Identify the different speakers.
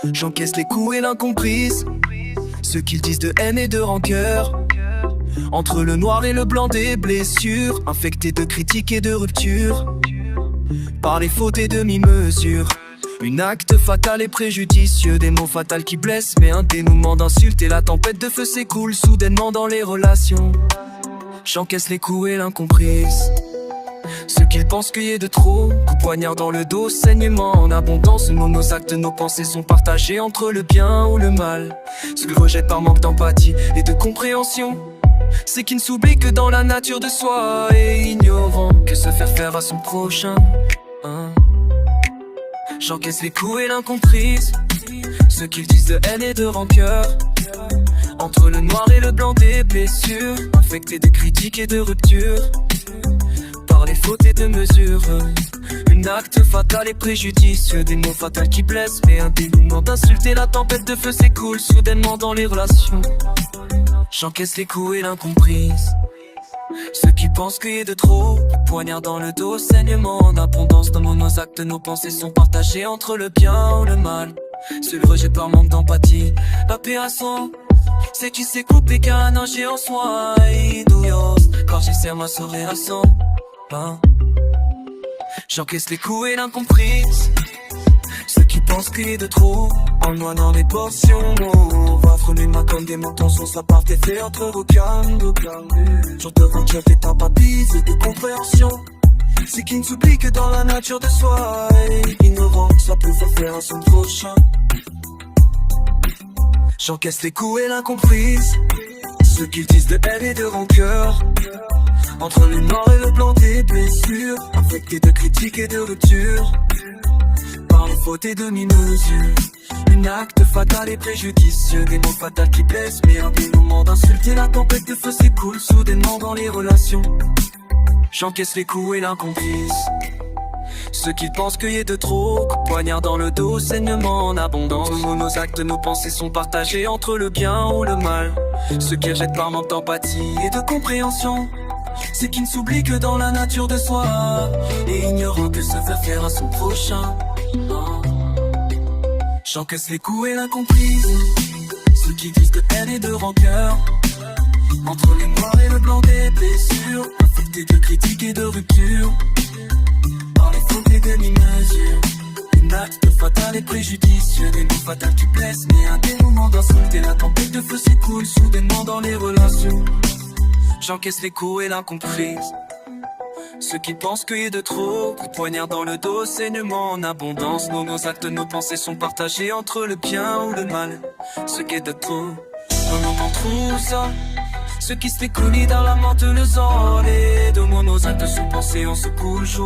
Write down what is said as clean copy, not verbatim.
Speaker 1: J'encaisse les coups et l'incomprise, ce qu'ils disent de haine et de rancœur. Entre le noir et le blanc des blessures, infectés de critiques et de ruptures, par les fautes et demi-mesures. Un acte fatal et préjudicieux, des mots fatals qui blessent, mais un dénouement d'insultes et la tempête de feu s'écoule soudainement dans les relations. J'encaisse les coups et l'incomprise, ce qu'ils pensent qu'il y ait de trop, coup poignard dans le dos, saignement en abondance. Nos actes, nos pensées sont partagés entre le bien ou le mal. Ce que rejette par manque d'empathie et de compréhension, c'est qu'il ne s'oublie que dans la nature de soi, et ignorant que se faire faire à son prochain. J'encaisse les coups et l'incomprise, ce qu'ils disent de haine et de rancœur. Entre le noir et le blanc des blessures, infectés de critiques et de ruptures, par les fautes et de mesures. Un acte fatal et préjudicieux, des mots fatals qui blessent, mais un dénouement d'insultes et la tempête de feu s'écoule soudainement dans les relations. J'encaisse les coups et l'incomprise, ceux qui pensent qu'il y a de trop, poignard dans le dos, saignement en abondance. Dans nos actes, nos pensées sont partagées entre le bien ou le mal. Ce rejet par manque d'empathie, la paix à son, c'est qui s'est coupé car un ange en soi. Et douillos, quand j'essaie ma soirée à son. J'encaisse les coups et l'incomprise, ceux qui pensent qu'il y a de trop, en noix dans les portions. On va frôler ma comme des moutons, son ça part et fait entre requins. J'en te retire des tapapis et de compréhension, c'est qu'il ne s'oublie que dans la nature de soi, et ignorant que ça peut faire à son prochain. J'encaisse les coups et l'incomprise, ceux qu'ils disent de haine et de rancœur. Entre le noir et le blanc des blessures, infectés de critiques et de ruptures, par les fautes et demi-mesures. Un acte fatal et préjudicieux, des mots fatals qui blessent, mais un dénouement d'insultes et la tempête de feu s'écoule soudainement dans les relations. J'encaisse les coups et l'incomprise, ceux qui pensent qu'il y a de trop, coup poignard dans le dos, saignement en abondance. Nos actes, nos pensées sont partagés entre le bien ou le mal. Ceux qui rejettent par manque d'empathie et de compréhension, c'est qu'ils ne s'oublient que dans la nature de soi, et ignorant que se faire faire à son prochain. J'encaisse les coups et l'incomprise, ceux qui disent de haine et de rancœur. Entre les noirs et le blanc des blessures, infectés de critiques et de ruptures, par les fautes et demi-mesures. Un acte fatal et préjudicieux, des mots fatals qui blessent, mais un dénouement d'insultes et la tempête de feu s'écoule soudainement dans les relations. J'encaisse les coups et l'incomprise, ceux qui pensent qu'il y a de trop, coup poignard dans le dos, saignement en abondance. Nos actes, nos pensées sont partagés entre le bien ou le mal. Ce qui est de trop, on trouve ça, ceux qui se fait couler dans la menthe le sang. Les deux mots, nos actes sont pensés, on se couche.